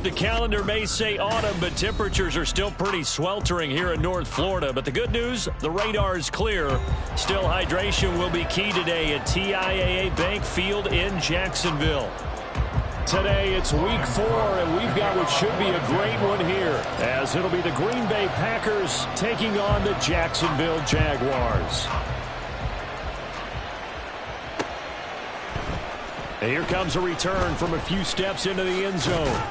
The calendar may say autumn, but temperatures are still pretty sweltering here in North Florida. But the good news, the radar is clear. Still, hydration will be key today at TIAA Bank Field in Jacksonville. Today, it's week 4, and we've got what should be a great one here, as it'll be the Green Bay Packers taking on the Jacksonville Jaguars. And here comes a return from a few steps into the end zone.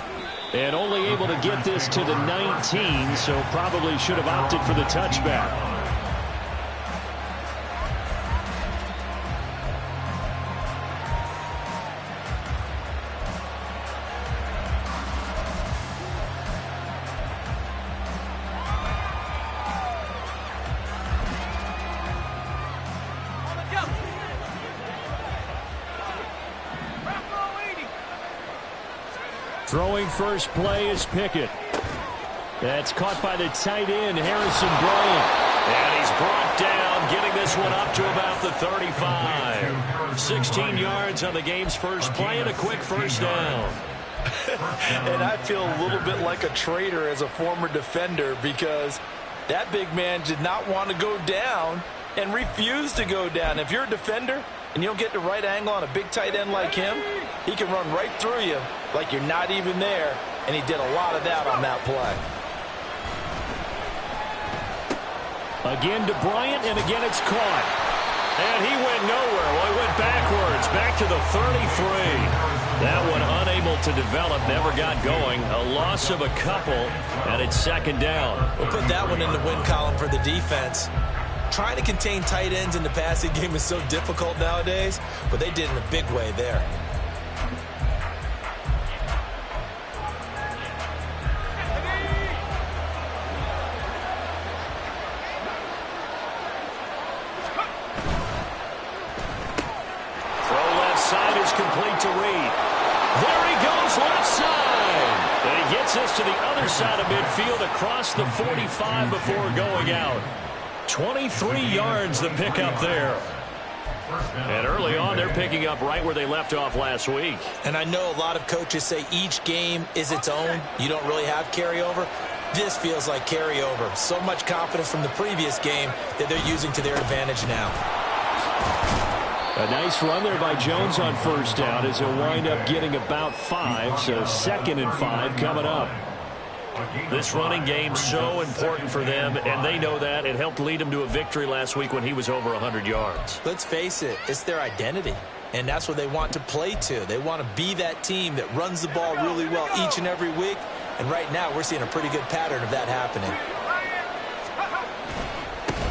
And only able to get this to the 19, so probably should have opted for the touchback. Throwing first play is Pickett. That's caught by the tight end, Harrison Bryant. And he's brought down, getting this one up to about the 35. 16 yards on the game's first play and a quick first down. And I feel a little bit like a traitor as a former defender, because that big man did not want to go down and refused to go down. If you're a defender and you don't get the right angle on a big tight end like him, he can run right through you like you're not even there, and he did a lot of that on that play. Again to Bryant, and again it's caught. And he went nowhere. Well, he went backwards, back to the 33. That one unable to develop, never got going. A loss of a couple, and it's second down. We'll put that one in the win column for the defense. Trying to contain tight ends in the passing game is so difficult nowadays, but they did in a big way there. Throw left side is complete to Reed. There he goes, left side. And he gets us to the other side of midfield across the 45 before going out. 23 yards the pickup there. And early on, they're picking up right where they left off last week. And I know a lot of coaches say each game is its own. You don't really have carryover. This feels like carryover. So much confidence from the previous game that they're using to their advantage now. A nice run there by Jones on first down as he'll wind up getting about 5. So 2nd and 5 coming up. This running game so important for them, and they know that. It helped lead them to a victory last week when he was over 100 yards. Let's face it, it's their identity, and that's what they want to play to. They want to be that team that runs the ball really well each and every week, and right now we're seeing a pretty good pattern of that happening.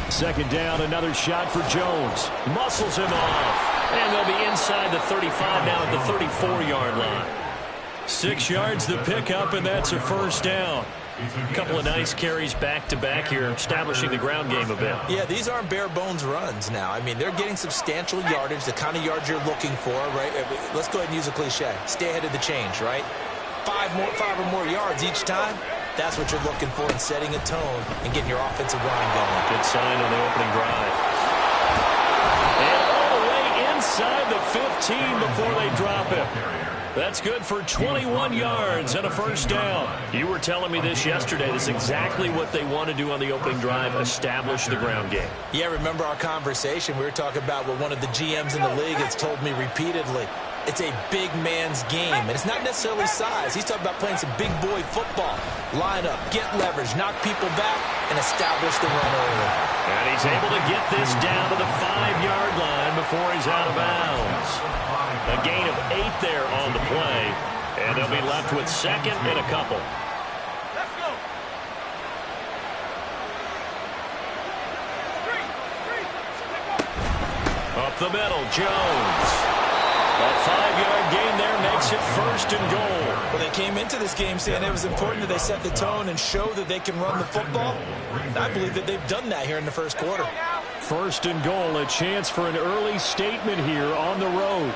Second down, another shot for Jones. Muscles him off, and they'll be inside the 35 now at the 34-yard line. 6 yards the pickup, and that's a first down. A couple of nice carries back-to-back here, establishing the ground game a bit. Yeah, these aren't bare-bones runs now. I mean, they're getting substantial yardage, the kind of yards you're looking for, right? Let's go ahead and use a cliche. Stay ahead of the change, right? 5 or more yards each time. That's what you're looking for in setting a tone and getting your offensive line going. Good sign on the opening drive. And all the way inside the 15 before they drop it. That's good for 21 yards and a first down. You were telling me this yesterday. This is exactly what they want to do on the opening drive, establish the ground game. Yeah, remember our conversation? We were talking about what one of the GMs in the league has told me repeatedly. It's a big man's game, and it's not necessarily size. He's talking about playing some big boy football. Line up, get leverage, knock people back, and establish the run early. And he's able to get this down to the 5-yard line before he's out of bounds. A gain of 8 there on the play, and they'll be left with 2nd and a couple. Let's go. Up the middle, Jones. A 5-yard gain there makes it 1st and goal. Well, they came into this game saying it was important that they set the tone and show that they can run the football. I believe that they've done that here in the first quarter. 1st and goal, a chance for an early statement here on the road.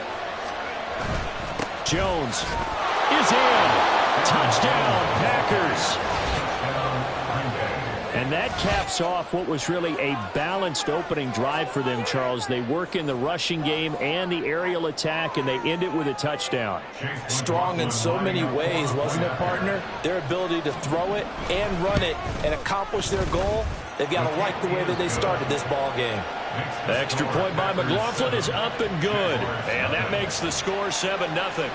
Jones is in. Touchdown, Packers. And that caps off what was really a balanced opening drive for them, Charles. They work in the rushing game and the aerial attack, and they end it with a touchdown. Strong in so many ways, wasn't it, partner? Their ability to throw it and run it and accomplish their goal, they've got to like the way that they started this ball game. The extra point by McLaughlin is up and good. And that makes the score 7-0.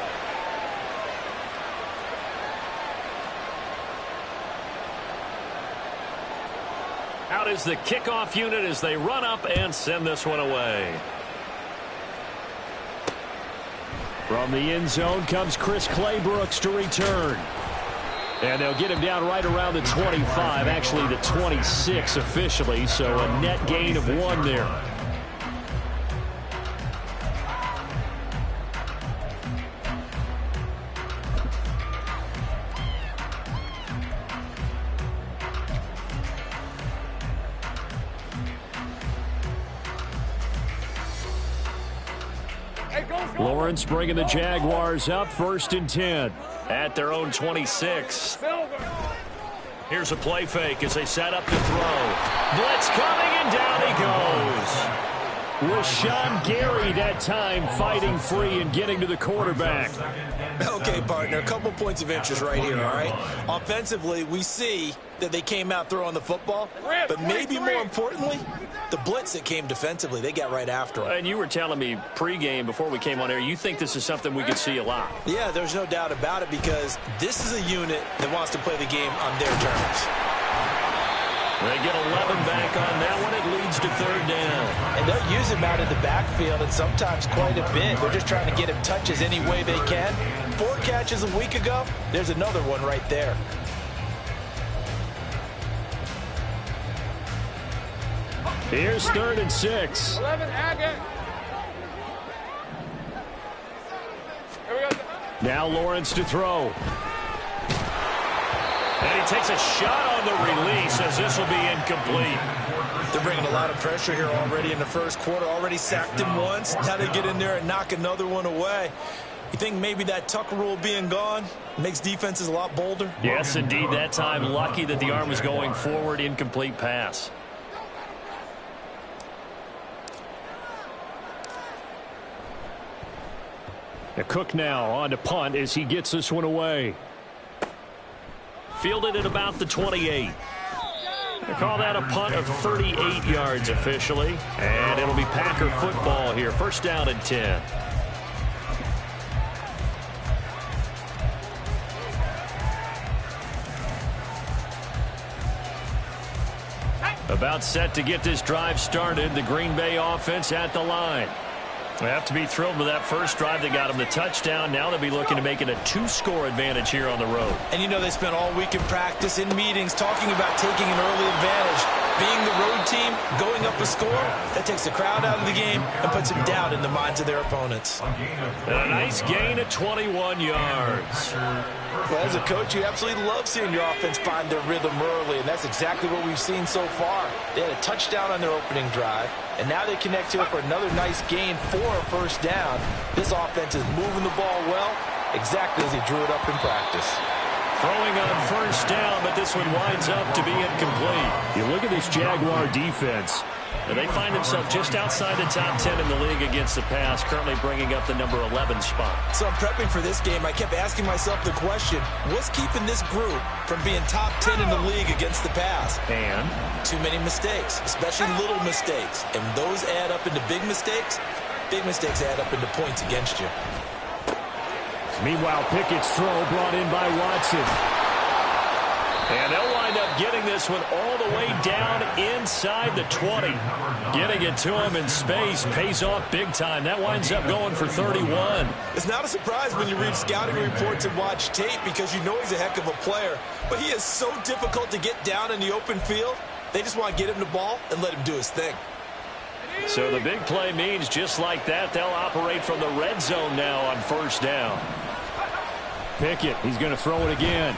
Out is the kickoff unit as they run up and send this one away. From the end zone comes Chris Claybrooks to return. And they'll get him down right around the 25, actually the 26 officially, so a net gain of 1 there. Lawrence bringing the Jaguars up 1st and 10 at their own 26. Here's a play fake as they set up to throw. Blitz coming, and down he goes. Rashawn Gary that time fighting free and getting to the quarterback. Okay, partner, a couple points of interest right here, all right? Offensively, we see that they came out throwing the football, but maybe more importantly, the blitz that came defensively, they got right after him. And you were telling me pregame before we came on air, you think this is something we could see a lot. Yeah, there's no doubt about it because this is a unit that wants to play the game on their terms. They get 11 back on that one. It leads to 3rd down. And they'll use him out in the backfield and sometimes quite a bit. They're just trying to get him touches any way they can. 4 catches a week ago. There's another one right there. Here's 3rd and 6. 11, Agate. Here we go. Now Lawrence to throw. And he takes a shot on the release as this will be incomplete. They're bringing a lot of pressure here already in the first quarter. Already sacked him once. Now they get in there and knock another one away. You think maybe that tuck rule being gone makes defenses a lot bolder? Yes, indeed. That time lucky that the arm was going forward. Incomplete pass. Cook now on to punt as he gets this one away. Fielded at about the 28. They call that a punt of 38 yards officially. And it'll be Packer football here. 1st down and 10. About set to get this drive started. The Green Bay offense at the line. They have to be thrilled with that first drive. They got them the touchdown. Now they'll be looking to make it a 2-score advantage here on the road. And you know they spent all week in practice, in meetings, talking about taking an early advantage. Being the road team, going up a score, that takes the crowd out of the game and puts them down in the minds of their opponents. And a nice gain of 21 yards. Well, as a coach, you absolutely love seeing your offense find their rhythm early, and that's exactly what we've seen so far. They had a touchdown on their opening drive, and now they connect here for another nice gain for a 1st down. This offense is moving the ball well, exactly as he drew it up in practice. Throwing on 1st down, but this one winds up to be incomplete. You look at this Jaguar defense. They find themselves just outside the top 10 in the league against the pass, currently bringing up the number 11 spot. So I'm prepping for this game. I kept asking myself the question, what's keeping this group from being top 10 in the league against the pass? And? Too many mistakes, especially little mistakes. And those add up into big mistakes. Big mistakes add up into points against you. Meanwhile, Pickett's throw brought in by Watson. And they'll wind up getting this one all the way down inside the 20. Getting it to him in space pays off big time. That winds up going for 31. It's not a surprise when you read scouting reports and watch tape because you know he's a heck of a player. But he is so difficult to get down in the open field. They just want to get him the ball and let him do his thing. So the big play means just like that, they'll operate from the red zone now on 1st down. Pickett, he's going to throw it again.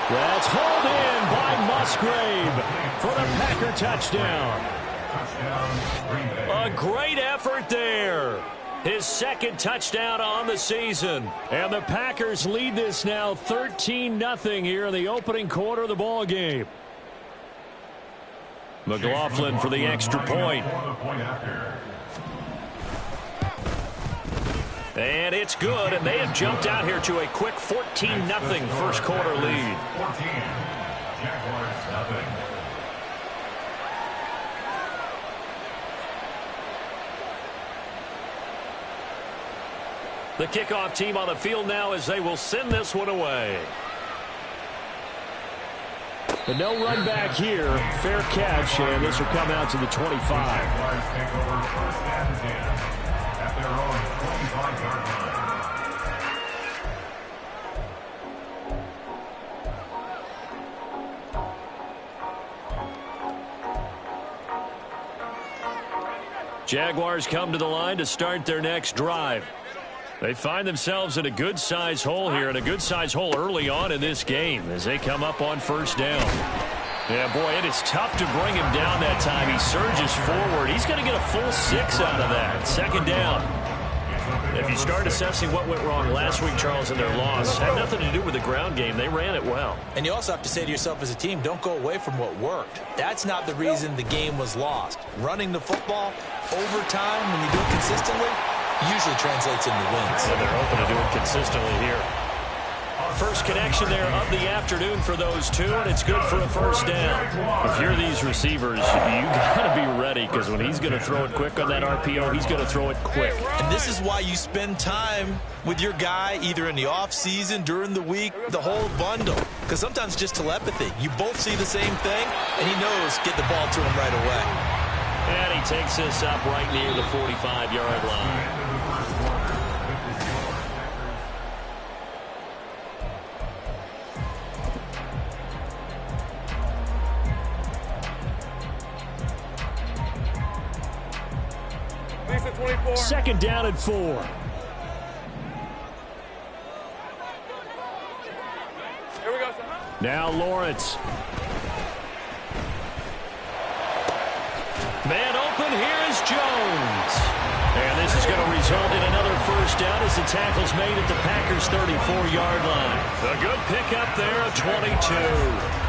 That's hauled in by Musgrave for the Packer touchdown. A great effort there. His 2nd touchdown on the season. And the Packers lead this now 13-0 here in the opening quarter of the ball game. McLaughlin for the extra point. And it's good, and they have jumped out here to a quick 14-0 first quarter lead. The kickoff team on the field now as they will send this one away. But no run back here. Fair catch, and this will come out to the 25. Jaguars come to the line to start their next drive. They find themselves in a good-size hole here, and a good-size hole early on in this game as they come up on first down. Yeah, boy, it is tough to bring him down that time. He surges forward. He's going to get a full 6 out of that. Second down. If you start assessing what went wrong last week, Charles, in their loss, had nothing to do with the ground game. They ran it well. And you also have to say to yourself as a team, don't go away from what worked. That's not the reason the game was lost. Running the football over time, when you do it consistently, usually translates into wins. And they're hoping to do it consistently here. First connection there of the afternoon for those two, and it's good for a first down. If you're these receivers, you got to be ready, because when he's going to throw it quick on that RPO, he's going to throw it quick. And this is why you spend time with your guy either in the offseason, during the week, the whole bundle. Because sometimes just telepathy. You both see the same thing, and he knows get the ball to him right away. And he takes this up right near the 45-yard line. Second down and 4. Here we go, son. Now Lawrence. Man open, here is Jones. And this is going to result in another first down as the tackle's made at the Packers' 34-yard line. A good pickup there, a 22.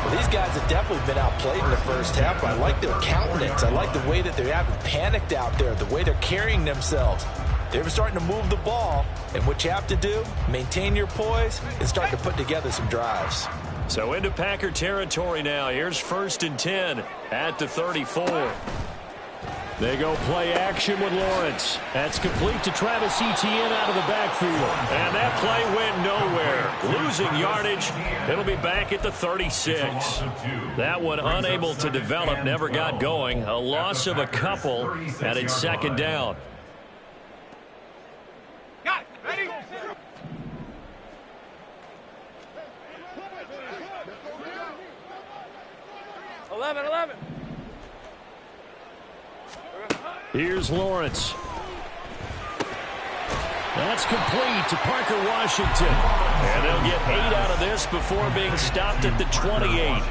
Well, these guys have definitely been outplayed in the first half, but I like their countenance. I like the way that they haven't panicked out there, the way they're carrying themselves. They're starting to move the ball, and what you have to do, maintain your poise and start to put together some drives. So into Packer territory now. Here's 1st and 10 at the 34. They go play action with Lawrence. That's complete to Travis Etienne out of the backfield. And that play went nowhere. Losing yardage. It'll be back at the 36. That one unable to develop, never got going. A loss of a couple, and it's second down. Got it. Ready? Eleven. Here's Lawrence. That's complete to Parker Washington. And they'll get 8 out of this before being stopped at the 28.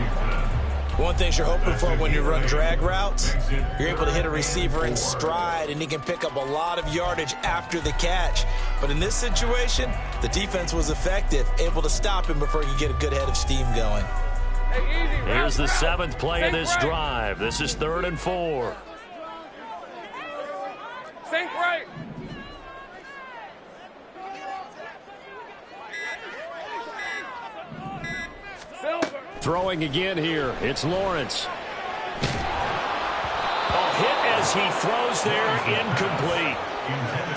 One thing you're hoping for when you run drag routes, you're able to hit a receiver in stride, and he can pick up a lot of yardage after the catch. But in this situation, the defense was effective, able to stop him before he could get a good head of steam going. Hey, easy. Here's the 7th play of this drive. This is 3rd and 4. Think right. Throwing again here. It's Lawrence. A hit as he throws there, incomplete.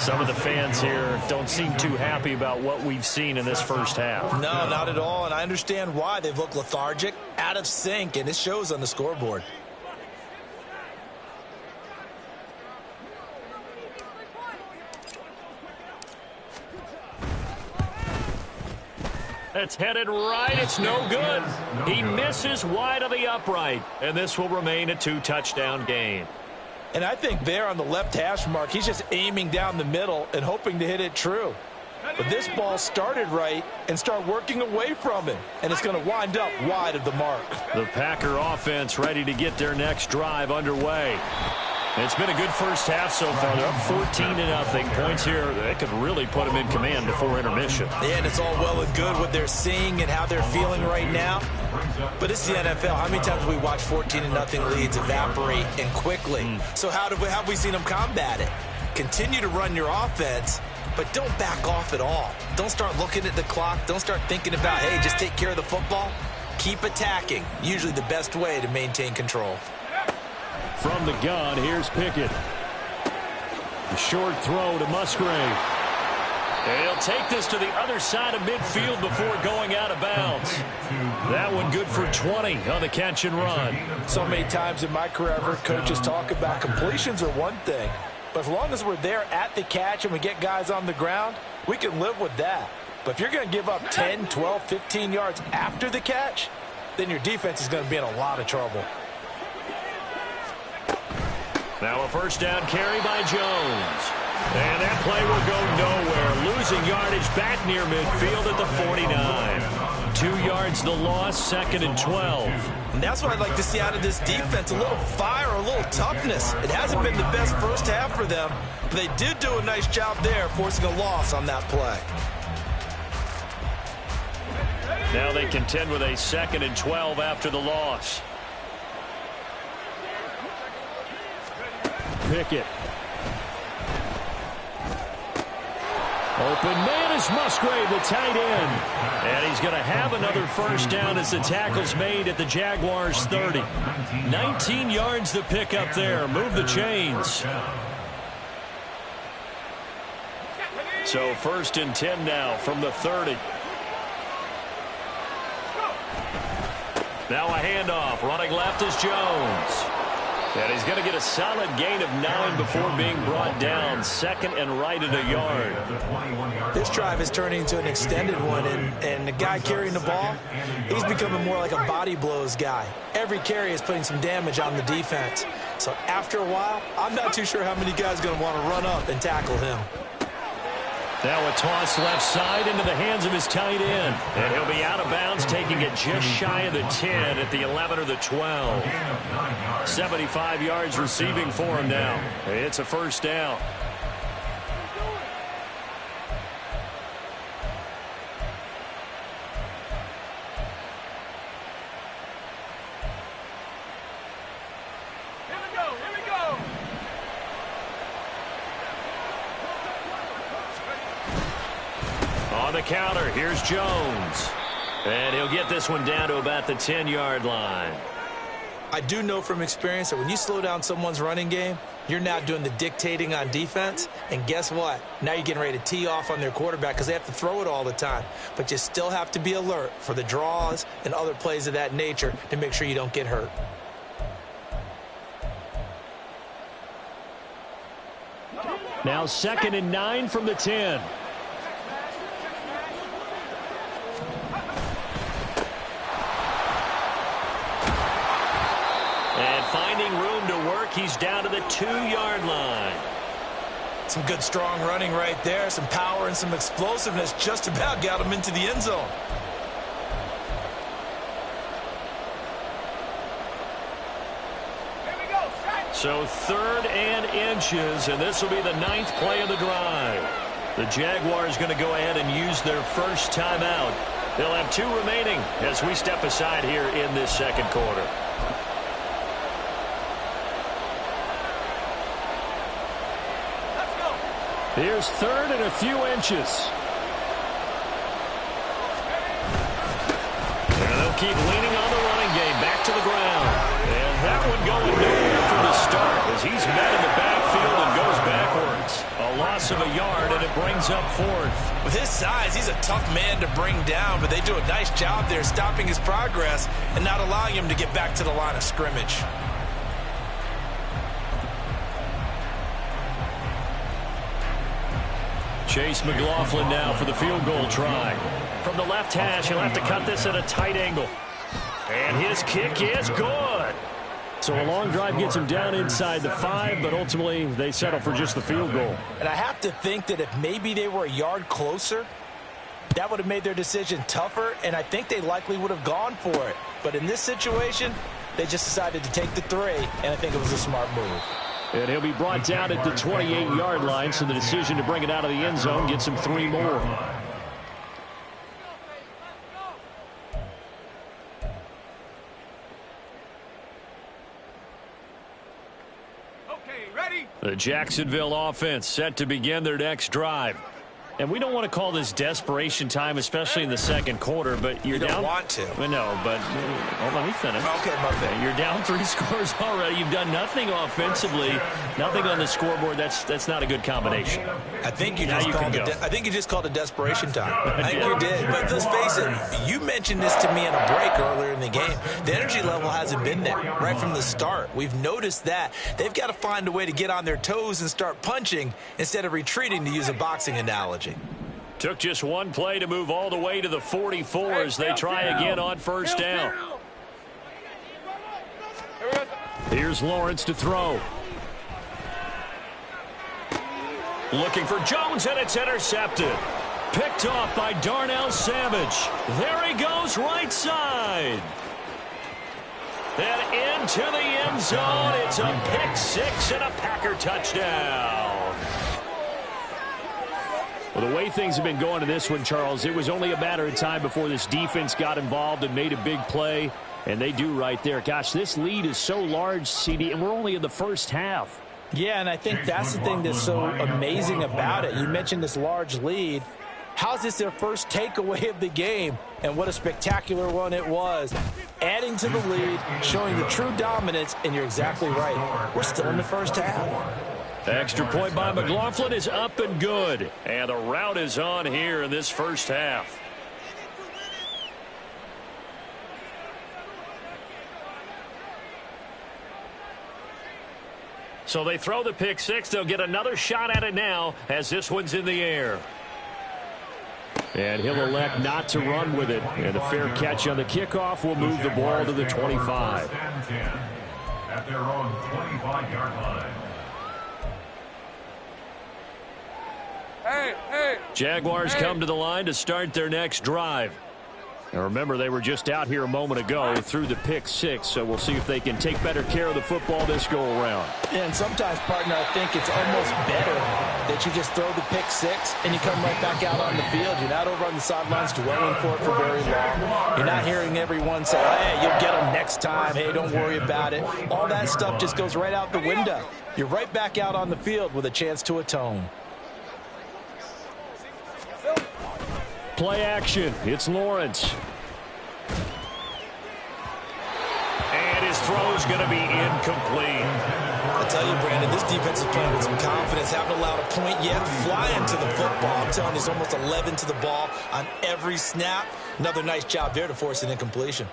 Some of the fans here don't seem too happy about what we've seen in this first half. No, not at all, and I understand why. They've looked lethargic, out of sync, and it shows on the scoreboard. It's headed right. It's no good. He misses wide of the upright, and this will remain a 2-touchdown game. And I think there on the left hash mark, he's just aiming down the middle and hoping to hit it true. But this ball started right and start working away from him, and it's going to wind up wide of the mark. The Packer offense ready to get their next drive underway. It's been a good first half so far. They're up 14-0. Points here that could really put them in command before intermission. Yeah, and it's all well and good what they're seeing and how they're feeling right now. But it's the NFL. How many times have we watched 14-0 leads evaporate and quickly? So how have we seen them combat it? Continue to run your offense, but don't back off at all. Don't start looking at the clock. Don't start thinking about, hey, just take care of the football. Keep attacking. Usually the best way to maintain control. From the gun, here's Pickett. The short throw to Musgrave. He'll take this to the other side of midfield before going out of bounds. That one good for 20 on the catch and run. So many times in my career, I've heard coaches talk about completions are one thing. But as long as we're there at the catch and we get guys on the ground, we can live with that. But if you're going to give up 10, 12, 15 yards after the catch, then your defense is going to be in a lot of trouble. Now a first down carry by Jones. And that play will go nowhere. Losing yardage back near midfield at the 49. 2 yards the loss, 2nd and 12. And that's what I'd like to see out of this defense. A little fire, a little toughness. It hasn't been the best first half for them, but they did do a nice job there forcing a loss on that play. Now they contend with a 2nd and 12 after the loss. Pickett. Open man is Musgrave, the tight end. And he's going to have another first down as the tackle's made at the Jaguars' 30. 19 yards the pick up there. Move the chains. So 1st and 10 now from the 30. Now a handoff. Running left is Jones. And he's going to get a solid gain of 9 before being brought down. 2nd and right at a yard. This drive is turning into an extended one, and the guy carrying the ball, he's becoming more like a body blows guy. Every carry is putting some damage on the defense. So after a while, I'm not too sure how many guys are going to want to run up and tackle him. Now a toss left side into the hands of his tight end. And he'll be out of bounds, taking it just shy of the 10 at the 11 or the 12. 75 yards receiving for him now. It's a first down. On the counter, here's Jones. And he'll get this one down to about the 10-yard line. I do know from experience that when you slow down someone's running game, you're now doing the dictating on defense. And guess what? Now you're getting ready to tee off on their quarterback because they have to throw it all the time. But you still have to be alert for the draws and other plays of that nature to make sure you don't get hurt. Now 2nd and 9 from the 10. And finding room to work, he's down to the 2-yard line. Some good strong running right there, some power and some explosiveness just about got him into the end zone. So 3rd and inches, and this will be the 9th play of the drive. The Jaguars going to go ahead and use their first timeout. They'll have 2 remaining as we step aside here in this 2nd quarter. Here's 3rd and a few inches. And they'll keep leaning on the running game back to the ground. And that one going nowhere from the start as he's met in the backfield and goes backwards. A loss of a yard, and it brings up 4th. With his size, he's a tough man to bring down, but they do a nice job there stopping his progress and not allowing him to get back to the line of scrimmage. Chase McLaughlin now for the field goal try. From the left hash, he'll have to cut this at a tight angle. And his kick is good. So a long drive gets him down inside the 5, but ultimately they settle for just the field goal. And I have to think that if maybe they were a yard closer, that would have made their decision tougher, and I think they likely would have gone for it. But in this situation, they just decided to take the 3, and I think it was a smart move. And he'll be brought down at the 28-yard line, so the decision to bring it out of the end zone gets him 3 more. Okay, ready? The Jacksonville offense set to begin their next drive. And we don't want to call this desperation time, especially in the second quarter, but you're You don't down. want to. No, but let me finish. Okay, my bad. You're down 3 scores already. You've done nothing offensively, nothing on the scoreboard. That's not a good combination. I think you Now just you called can it. go. I think you just called it desperation time. I think did. you did. But let's face it. You mentioned this to me in a break earlier in the game. The energy level hasn't been there right from the start. We've noticed that they've got to find a way to get on their toes and start punching instead of retreating, to use a boxing analogy. Took just one play to move all the way to the 44 as they try again on first down. Here's Lawrence to throw. Looking for Jones, and it's intercepted. Picked off by Darnell Savage. There he goes, right side. And into the end zone. It's a pick six and a Packer touchdown. Well, the way things have been going to this one, Charles, it was only a matter of time before this defense got involved and made a big play, and they do right there. Gosh, this lead is so large, CD, and we're only in the first half. Yeah, and I think that's the thing that's so amazing about it. You mentioned this large lead. How's this their first takeaway of the game? And what a spectacular one it was. Adding to the lead, showing the true dominance, and you're exactly right. We're still in the first half. Extra point by McLaughlin is up and good. And the route is on here in this first half. So they throw the pick six. They'll get another shot at it now as this one's in the air. And he'll elect not to run with it. And a fair catch on the kickoff will move the ball to the 25. At their own 25-yard line. Hey. Jaguars come to the line to start their next drive. Now remember, they were just out here a moment ago through the pick six, so we'll see if they can take better care of the football this go around. And sometimes, partner, I think it's almost better that you just throw the pick six and you come right back out on the field. You're not over on the sidelines dwelling for it for very long. You're not hearing everyone say, hey, you'll get them next time. Hey, don't worry about it. All that stuff just goes right out the window. You're right back out on the field with a chance to atone. Play action. It's Lawrence. And his throw's going to be incomplete. I tell you, Brandon, this defense is playing with some confidence. Haven't allowed a point yet. Flying to the football. I'm telling you, it's almost 11 to the ball on every snap. Another nice job there to force an incompletion.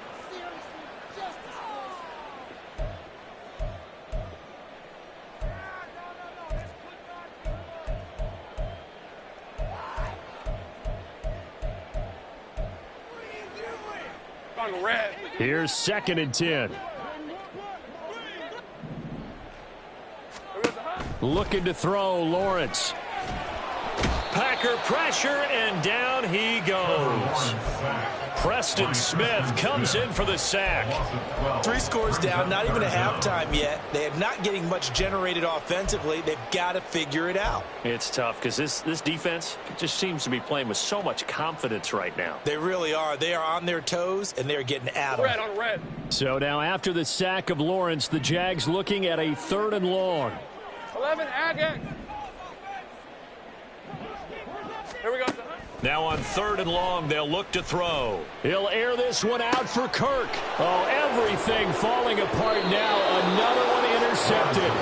Red. Here's 2nd and 10. Looking to throw, Lawrence. Packer pressure, and down he goes. Preston Smith comes in for the sack. 3 scores down, not even a halftime yet. They are not getting much generated offensively. They've got to figure it out. It's tough because this defense just seems to be playing with so much confidence right now. They really are. They are on their toes, and they're getting at them. Red on red. So now after the sack of Lawrence, the Jags looking at a 3rd and long. 11, Agate. Here we go. Now on 3rd and long, they'll look to throw. He'll air this one out for Kirk. Oh, everything falling apart now. Another one intercepted.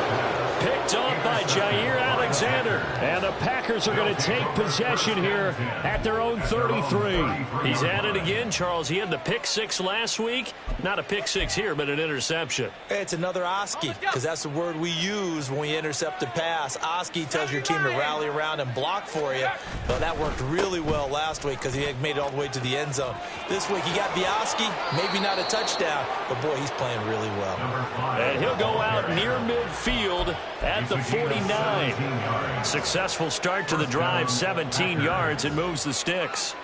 Picked off by Jair Alexander. And the Packers are going to take possession here at their own 33. He's at it again, Charles. He had the pick six last week. Not a pick six here, but an interception. It's another Oski, because that's the word we use when we intercept a pass. Oski tells your team to rally around and block for you. But that worked really well last week because he had made it all the way to the end zone. This week he got the Oski, maybe not a touchdown, but boy, he's playing really well. And he'll go out near midfield at the 49. Successful start to the drive, 17 yards, and moves the sticks.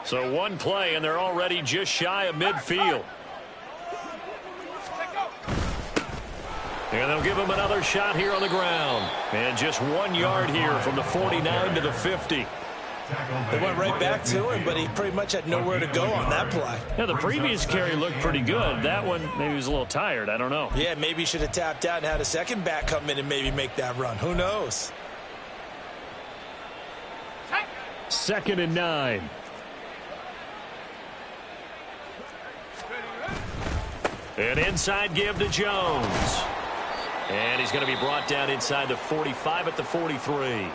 So one play, and they're already just shy of midfield. And they'll give him another shot here on the ground. And just 1 yard here from the 49 to the 50. They went right back to him, but he pretty much had nowhere to go on that play. Yeah, the previous carry looked pretty good. That one, maybe he was a little tired. I don't know. Yeah, maybe he should have tapped out and had a second back come in and maybe make that run. Who knows? 2nd and 9. An inside give to Jones. And he's going to be brought down inside the 45 at the 43.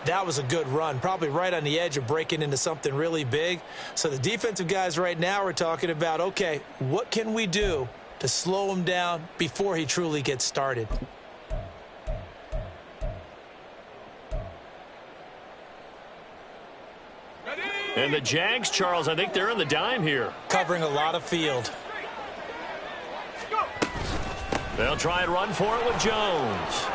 That was a good run, probably right on the edge of breaking into something really big. So the defensive guys right now are talking about, okay, what can we do to slow him down before he truly gets started? And the Jags, Charles, I think they're in the dime here. Covering a lot of field. They'll try and run for it with Jones.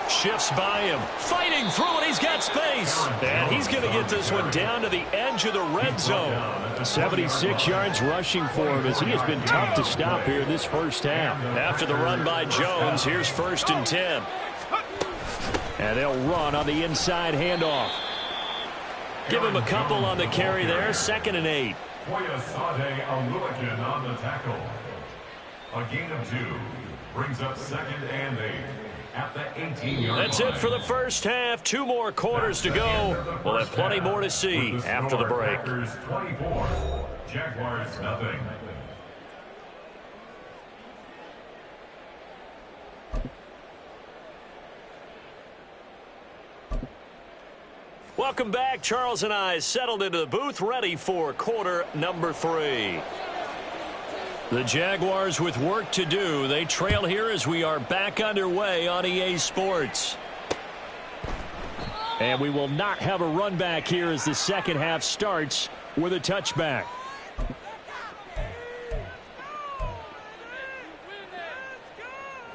Shifts by him, fighting through it. He's got space. And he's going to get this one down to the edge of the red zone. 76 yards rushing for him as he has been tough to stop here this first half. After the run by Jones, here's 1st and 10. And they'll run on the inside handoff. Give him a couple on the carry there. 2nd and 8. on the tackle. A gain of 2 brings up 2nd and 8. At the 18-yard That's it for the first half. 2 more quarters to go. We'll have plenty more to see after the break. Packers 24, Jaguars nothing. Welcome back. Charles and I settled into the booth, ready for quarter number 3. The Jaguars with work to do. They trail here as we are back underway on EA Sports. And we will not have a run back here as the second half starts with a touchback.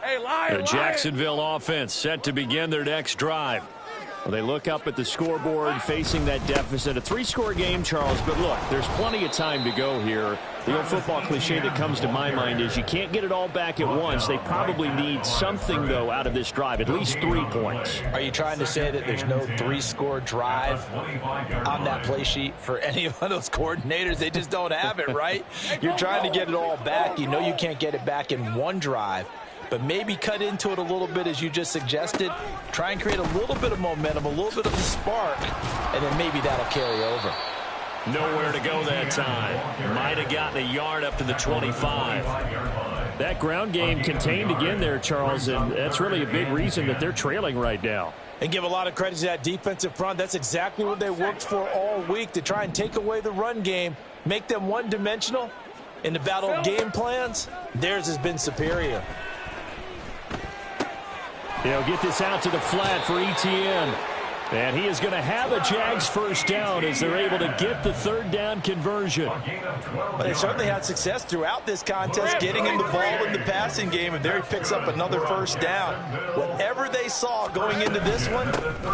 Hey, Lion, The Jacksonville offense set to begin their next drive. Well, they look up at the scoreboard facing that deficit. A 3-score game, Charles, but look, there's plenty of time to go here. The old football cliche that comes to my mind is you can't get it all back at once. They probably need something, though, out of this drive, at least 3 points. Are you trying to say that there's no 3-score drive on that play sheet for any of those coordinators? They just don't have it, right? You're trying to get it all back. You know you can't get it back in one drive. But maybe cut into it a little bit, as you just suggested. Try and create a little bit of momentum, a little bit of a spark, and then maybe that'll carry over. Nowhere to go that time. Might have gotten a yard up to the 25. That ground game contained again there, Charles, and that's really a big reason that they're trailing right now. And give a lot of credit to that defensive front. That's exactly what they worked for all week, to try and take away the run game, make them one-dimensional. In the battle of game plans, theirs has been superior. They'll get this out to the flat for ETN. And he is going to have a Jags first down as they're able to get the 3rd down conversion. Well, they certainly had success throughout this contest, getting him the ball in the passing game, and there he picks up another first down. Whatever they saw going into this one,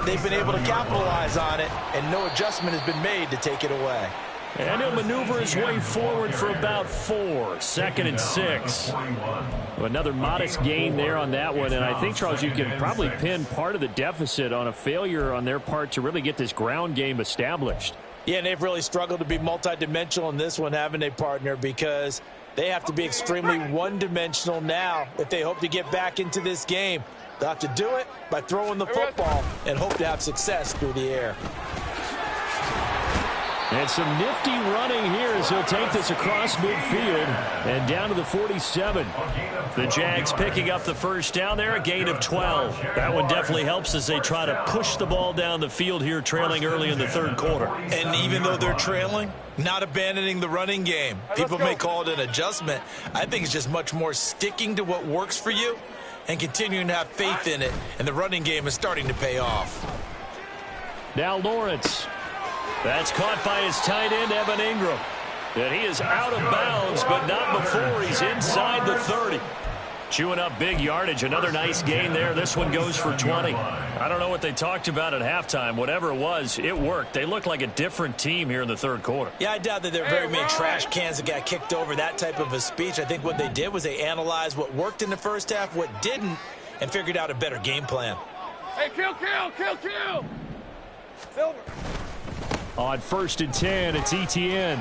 they've been able to capitalize on it, and no adjustment has been made to take it away. And he'll maneuver his way forward for about 4. 2nd and 6. Another modest gain there on that one. And I think, Charles, you can probably pin part of the deficit on a failure on their part to really get this ground game established. Yeah, and they've really struggled to be multidimensional in this one, haven't they, partner? Because they have to be extremely one-dimensional now if they hope to get back into this game. They'll have to do it by throwing the football and hope to have success through the air. And some nifty running here as he'll take this across midfield and down to the 47. The Jags picking up the first down there, a gain of 12. That one definitely helps as they try to push the ball down the field here, trailing early in the 3rd quarter. And even though they're trailing, not abandoning the running game. People may call it an adjustment. I think it's just much more sticking to what works for you and continuing to have faith in it. And the running game is starting to pay off. Now Lawrence. That's caught by his tight end, Evan Ingram. And he is out of bounds, but not before he's inside the 30. Chewing up big yardage. Another nice gain there. This one goes for 20. I don't know what they talked about at halftime. Whatever it was, it worked. They look like a different team here in the third quarter. Yeah, I doubt that there are very many trash cans that got kicked over, that type of a speech. I think what they did was they analyzed what worked in the first half, what didn't, and figured out a better game plan. Hey, kill! Silver. On 1st and 10, it's ETN.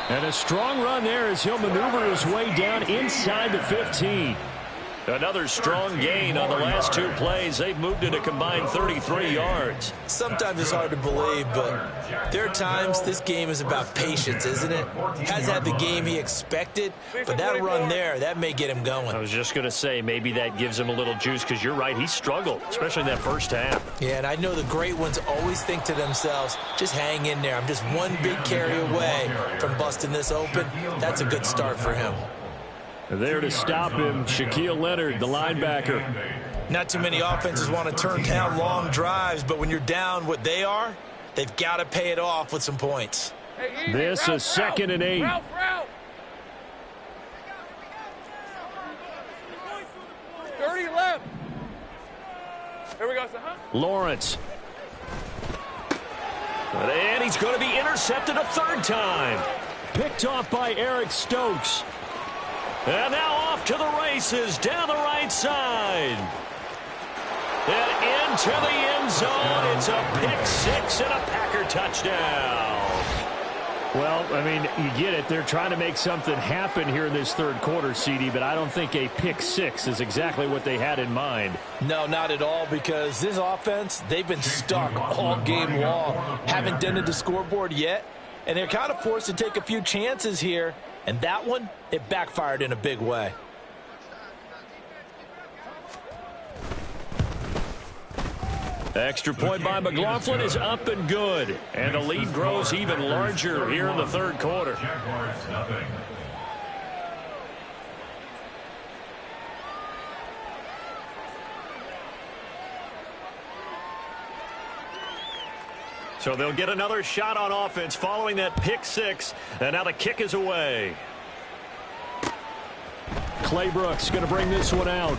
And a strong run there as he'll maneuver his way down inside the 15. Another strong gain on the last 2 plays. They've moved it a combined 33 yards. Sometimes it's hard to believe, but there are times this game is about patience, isn't it? Hasn't had the game he expected, but that run there, that may get him going. I was just going to say, maybe that gives him a little juice, because you're right, he struggled, especially in that first half. Yeah, and I know the great ones always think to themselves, just hang in there. I'm just one big carry away from busting this open. That's a good start for him. There to stop him, Shaquille Leonard, the linebacker. Not too many offenses want to turn down long drives, but when you're down what they are, they've got to pay it off with some points. Hey, this is 2nd and 8. Route. 30 left. Here we go, son. Lawrence. And he's going to be intercepted a 3rd time. Picked off by Eric Stokes. And now off to the races down the right side. And into the end zone. It's a pick 6 and a Packer touchdown. Well, I mean, you get it. They're trying to make something happen here in this 3rd quarter, CD, but I don't think a pick 6 is exactly what they had in mind. No, not at all, because this offense, they've been stuck all game long. Haven't dented the scoreboard yet, and they're kind of forced to take a few chances here. And that one, it backfired in a big way. Extra point by McLaughlin is up and good. And the lead grows even larger here in the 3rd quarter. Jaguars, nothing. So they'll get another shot on offense following that pick 6. And now the kick is away. Clay Brooks going to bring this one out.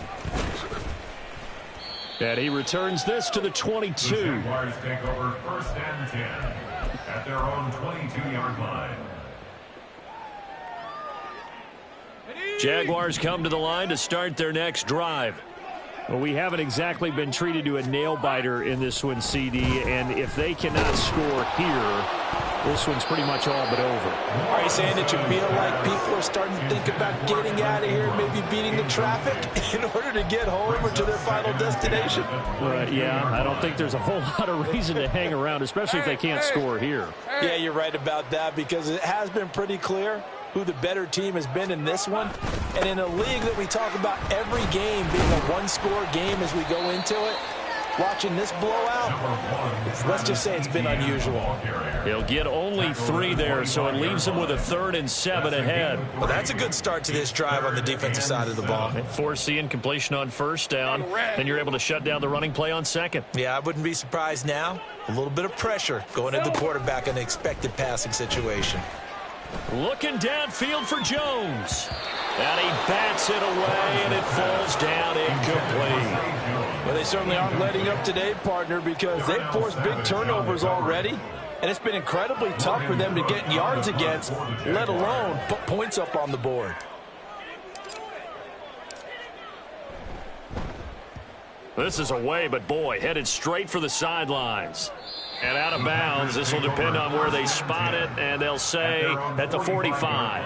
And he returns this to the 22. The Jaguars take over 1st and 10 at their own 22-yard line. Jaguars come to the line to start their next drive. Well, we haven't exactly been treated to a nail-biter in this one, CD, and if they cannot score here, this one's pretty much all but over. Are you saying that you feel like people are starting to think about getting out of here, maybe beating the traffic in order to get home or to their final destination? Yeah, I don't think there's a whole lot of reason to hang around, especially if they can't score here. Yeah, you're right about that, because it has been pretty clear who the better team has been in this one. And in a league that we talk about every game being a one-score game as we go into it, watching this blowout, let's just say it's been unusual. He'll get only 3 there, so it leaves him with a 3rd and 7 ahead. Well, that's a good start to this drive on the defensive side of the ball. Force the incompletion on 1st down, then you're able to shut down the running play on 2nd. Yeah, I wouldn't be surprised now. A little bit of pressure going into the quarterback in the expected passing situation. Looking downfield for Jones. And he bats it away, and it falls down incomplete. Well, they certainly aren't letting up today, partner, because they've forced big turnovers already. And it's been incredibly tough for them to get yards against, let alone put points up on the board. This is away, but boy, headed straight for the sidelines. And out of bounds. This will depend on where they spot it, and they'll say at the 45.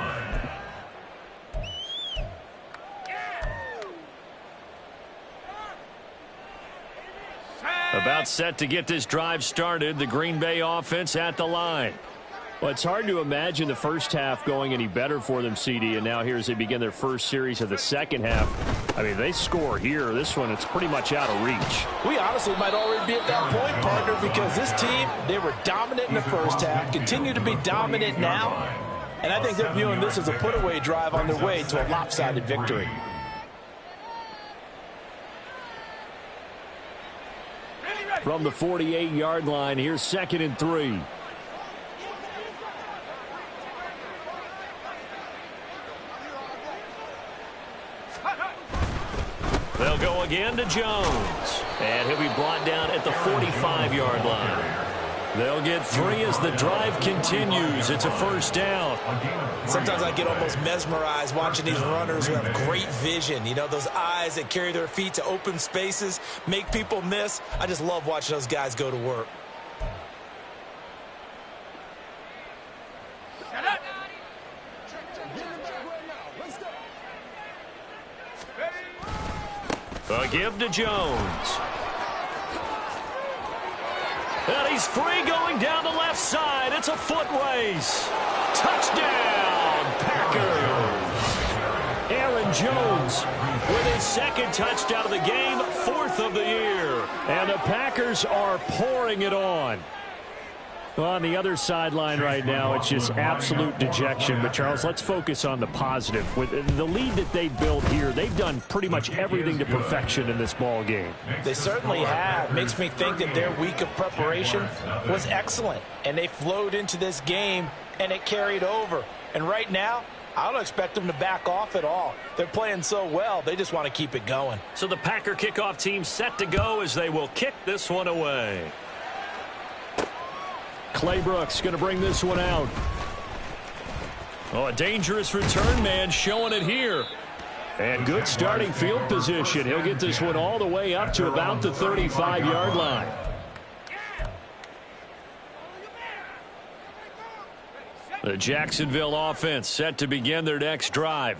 About set to get this drive started. The Green Bay offense at the line. Well, it's hard to imagine the first half going any better for them, CD, and now here as they begin their first series of the second half. I mean, they score here. This one, it's pretty much out of reach. We honestly might already be at that point, partner, because this team, they were dominant in the first half, continue to be dominant now, and I think they're viewing this as a put-away drive on their way to a lopsided victory. From the 48-yard line, here's 2nd and 3. They'll go again to Jones. And he'll be brought down at the 45-yard line. They'll get 3 as the drive continues. It's a first down. Sometimes I get almost mesmerized watching these runners who have great vision. You know, those eyes that carry their feet to open spaces, make people miss. I just love watching those guys go to work. A give to Jones. And he's free going down the left side. It's a foot race. Touchdown, Packers. Aaron Jones with his second touchdown of the game, 4th of the year. And the Packers are pouring it on. Well, on the other sideline right now, it's just absolute dejection. But, Charles, let's focus on the positive. With the lead that they built here, they've done pretty much everything to perfection in this ball game. They certainly have. Makes me think that their week of preparation was excellent. And they flowed into this game, and it carried over. And right now, I don't expect them to back off at all. They're playing so well, they just want to keep it going. So the Packer kickoff team set to go as they will kick this one away. Claybrooks going to bring this one out. Oh, a dangerous return man showing it here. And good starting field position. He'll get this one all the way up to about the 35-yard line. The Jacksonville offense set to begin their next drive.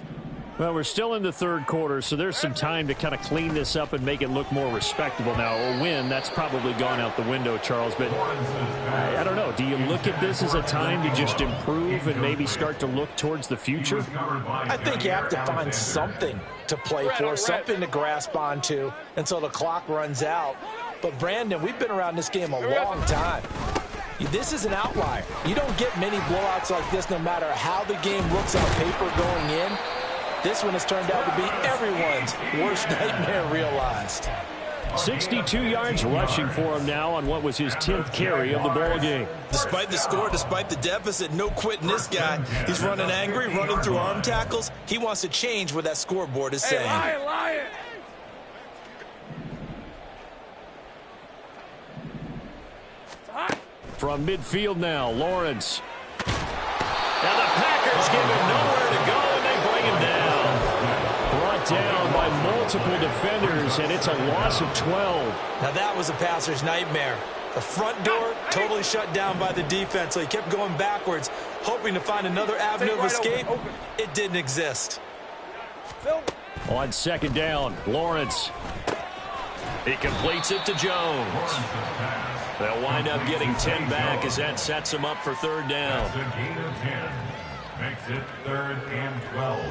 Well, we're still in the third quarter, so there's some time to kind of clean this up and make it look more respectable. Now, a win, that's probably gone out the window, Charles, but I don't know. Do you look at this as a time to just improve and maybe start to look towards the future? I think you have to find something to play for, something to grasp onto until the clock runs out. But, Brandon, we've been around this game a long time. This is an outlier. You don't get many blowouts like this no matter how the game looks on paper going in. This one has turned out to be everyone's worst nightmare realized. 62 yards rushing for him now on what was his 10th carry of the ball game. Despite the score, despite the deficit, no quitting this guy. He's running angry, running through arm tackles. He wants to change what that scoreboard is saying. Lion. From midfield now, Lawrence. Now the Packers give him nowhere to go, and they bring him down. Brought down by multiple defenders, and it's a loss of 12. Now that was a passer's nightmare. The front door totally shut down by the defense, so he kept going backwards, hoping to find another avenue of escape. It didn't exist. On second down, Lawrence. He completes it to Jones. They'll wind up getting 10 back as that sets them up for third down. That's a gain of 10. Makes it 3rd and 12.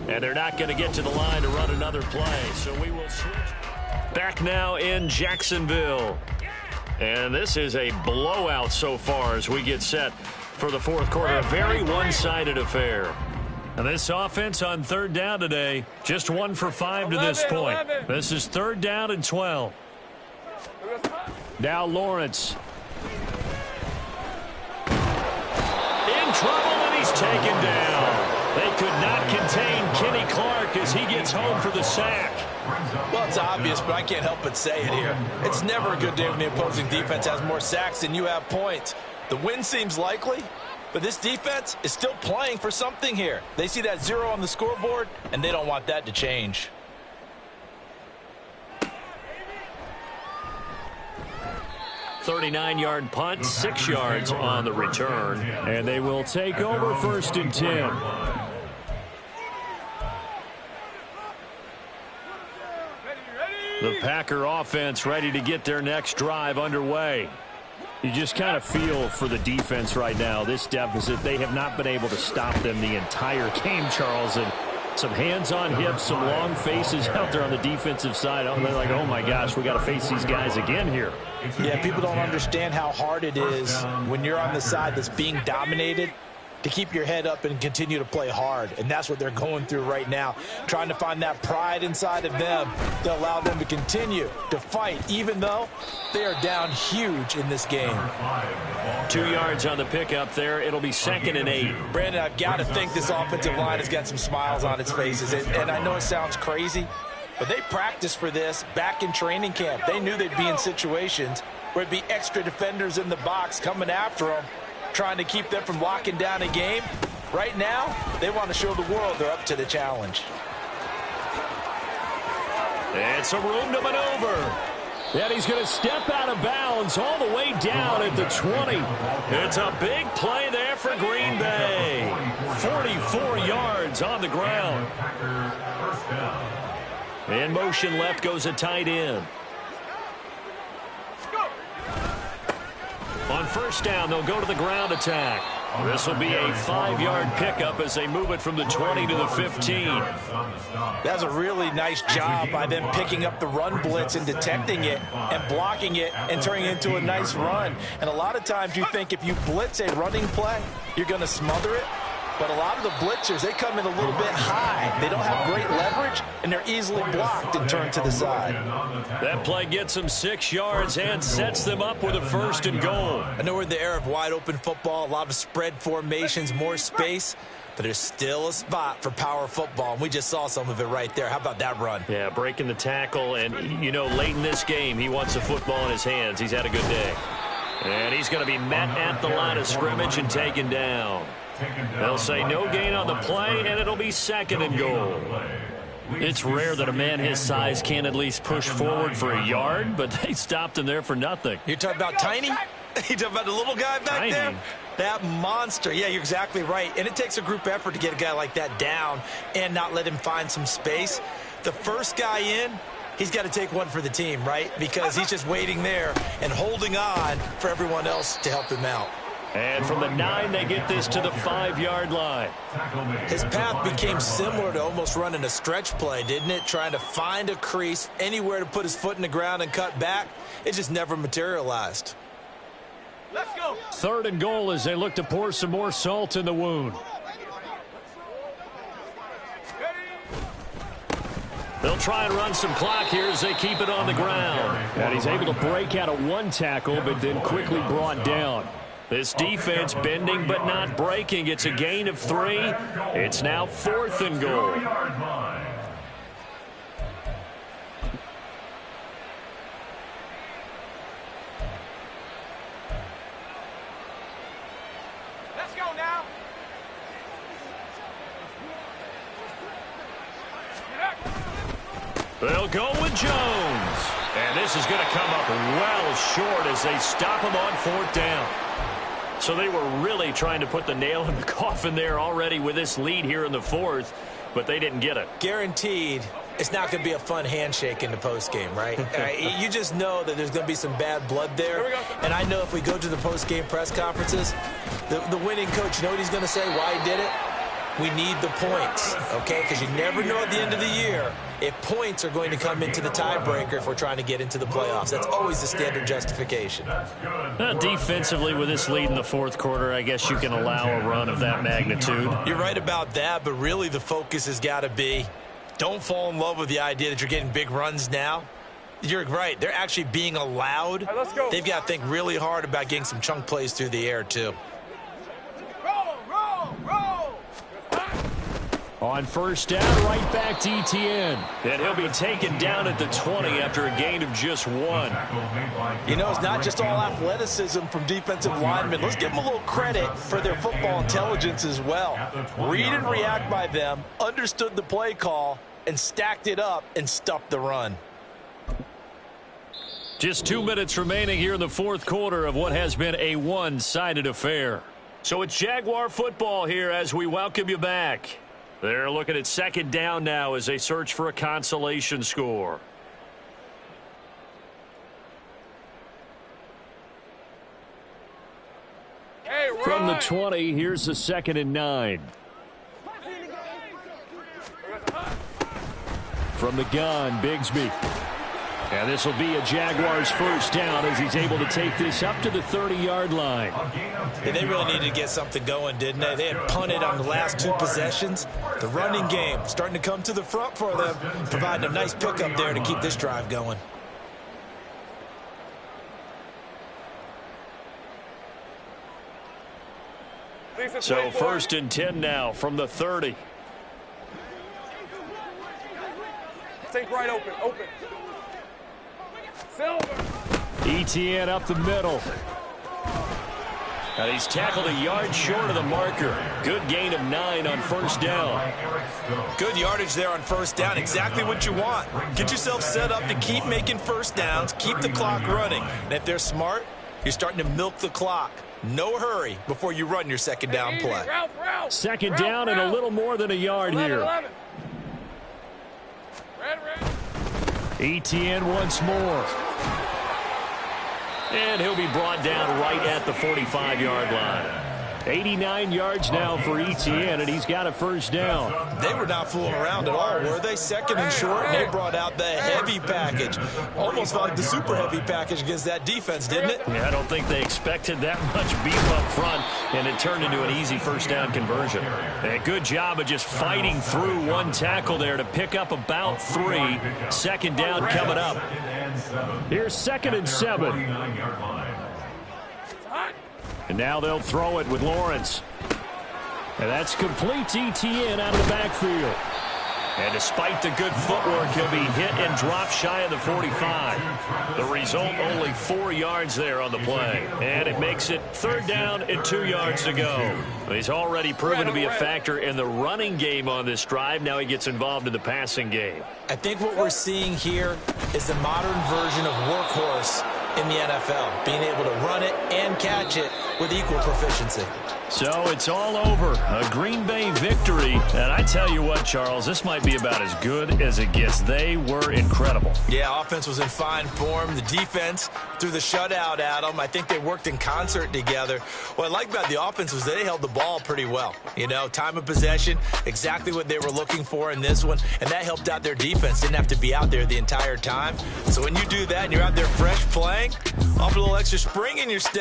And they're not going to get to the line to run another play, so we will switch. Back now in Jacksonville. And this is a blowout so far as we get set for the fourth quarter. A very one-sided affair. And this offense on third down today, just 1 for 5 to this point. This is 3rd down and 12. Now Lawrence. In trouble, and he's taken down. They could not contain Kenny Clark as he gets home for the sack. Well, it's obvious, but I can't help but say it here. It's never a good day when the opposing defense has more sacks than you have points. The win seems likely, but this defense is still playing for something here. They see that 0 on the scoreboard, and they don't want that to change. .39-yard punt, 6 yards on the return. And they will take over 1st and 10. The Packer offense ready to get their next drive underway. You just kind of feel for the defense right now. This deficit, they have not been able to stop them the entire game, Charles. And some hands on hips, some long faces out there on the defensive side. They're like, oh, my gosh, we got to face these guys again here. Yeah, people don't understand how hard it is when you're on the side that's being dominated to to keep your head up and continue to play hard. And that's what they're going through right now, trying to find that pride inside of them to allow them to continue to fight, even though they are down huge in this game. 2 yards on the pickup there. It'll be 2nd and 8. Brandon, I've got to think this offensive line has got some smiles on its faces. And I know it sounds crazy, but they practiced for this back in training camp. They knew they'd be in situations where it'd be extra defenders in the box coming after them, trying to keep them from locking down a game. Right now, they want to show the world they're up to the challenge. It's a room to maneuver. And he's going to step out of bounds all the way down at the 20. It's a big play there for Green Bay. 44 yards on the ground. In motion left goes a tight end. On first down, they'll go to the ground attack. This will be a 5-yard pickup as they move it from the 20 to the 15. That's a really nice job by them picking up the run blitz and detecting it and blocking it and turning it into a nice run. And a lot of times you think if you blitz a running play, you're going to smother it. But a lot of the blitzers, they come in a little bit high. They don't have great leverage, and they're easily blocked and turned to the side. That play gets them 6 yards and sets them up with a 1st and goal. I know we're in the era of wide-open football, a lot of spread formations, more space, but there's still a spot for power football, and we just saw some of it right there. How about that run? Yeah, breaking the tackle, and, you know, late in this game, he wants the football in his hands. He's had a good day. And he's going to be met at the line of scrimmage and taken down. They'll say no gain on the play, and it'll be 2nd and goal. It's rare that a man his size can at least push forward for a yard, but they stopped him there for nothing. You're talking about tiny? You're talking about the little guy back Tiny. there? That monster. Yeah, you're exactly right. And it takes a group effort to get a guy like that down and not let him find some space. The first guy in, he's got to take one for the team, right? Because he's just waiting there and holding on for everyone else to help him out. And from the 9, they get this to the 5-yard line. His path became similar to almost running a stretch play, didn't it? Trying to find a crease, anywhere to put his foot in the ground and cut back. It just never materialized. Let's go. 3rd and goal as they look to pour some more salt in the wound. They'll try and run some clock here as they keep it on the ground. And he's able to break out of one tackle, but then quickly brought down. This defense bending but not breaking. It's a gain of 3. It's now 4th and goal. Let's go now. They'll go with Jones. And this is going to come up well short as they stop him on 4th down. So they were really trying to put the nail in the coffin there already with this lead here in the 4th, but they didn't get it. Guaranteed it's not going to be a fun handshake in the postgame, right? You just know that there's going to be some bad blood there. And I know if we go to the postgame press conferences, the winning coach, you know what he's going to say, why he did it? We need the points, okay? Because you never know at the end of the year if points are going to come into the tiebreaker if we're trying to get into the playoffs. That's always the standard justification. Defensively, with this lead in the 4th quarter, I guess you can allow a run of that magnitude. You're right about that, but really the focus has got to be don't fall in love with the idea that you're getting big runs now. You're right. They're actually being allowed. Right, let's go. They've got to think really hard about getting some chunk plays through the air, too. Roll. On first down, right back to Etienne. And he'll be taken down at the 20 after a gain of just 1. You know, it's not just all athleticism from defensive linemen. Let's give them a little credit for their football intelligence as well. Read and react by them, understood the play call, and stacked it up and stuffed the run. Just 2 minutes remaining here in the 4th quarter of what has been a one-sided affair. So it's Jaguar football here as we welcome you back. They're looking at 2nd down now as they search for a consolation score. Hey, From the 20, here's the 2nd and 9. From the gun, Bigsby. And this will be a Jaguars first down as he's able to take this up to the 30-yard line. Yeah, they really needed to get something going, didn't they? They had punted on the last 2 possessions. The running game starting to come to the front for them, providing a nice pickup there to keep this drive going. So 1st and 10 now from the 30. Take right open. Silver. ETN up the middle. And he's tackled a yard short of the marker. Good gain of 9 on 1st down. Good yardage there on 1st down. Exactly what you want. Get yourself set up to keep making 1st downs, keep the clock running. And if they're smart, you're starting to milk the clock. No hurry before you run your 2nd down play. Second down and a little more than a yard here. ETN once more. And he'll be brought down right at the 45-yard line. 89 yards now for ETN, and he's got a 1st down. They were not fooling around at all, were they? 2nd and short, and they brought out the heavy package. Almost like the super heavy package against that defense, didn't it? Yeah, I don't think they expected that much beef up front, and it turned into an easy 1st down conversion. A good job of just fighting through one tackle there to pick up about 3. 2nd down coming up. Here's 2nd and 7. And now they'll throw it with Lawrence. And that's complete to ETN out of the backfield. And despite the good footwork, he'll be hit and dropped shy of the 45. The result, only 4 yards there on the play. And it makes it 3rd down and 2 yards to go. He's already proven to be a factor in the running game on this drive. Now he gets involved in the passing game. I think what we're seeing here is the modern version of workhorse in the NFL, being able to run it and catch it with equal proficiency. So it's all over. A Green Bay victory. And I tell you what, Charles, this might be about as good as it gets. They were incredible. Yeah, offense was in fine form. The defense threw the shutout at them. I think they worked in concert together. What I like about the offense was they held the ball pretty well. You know, time of possession, exactly what they were looking for in this one. And that helped out their defense. Didn't have to be out there the entire time. So when you do that and you're out there fresh playing, off a little extra spring in your step,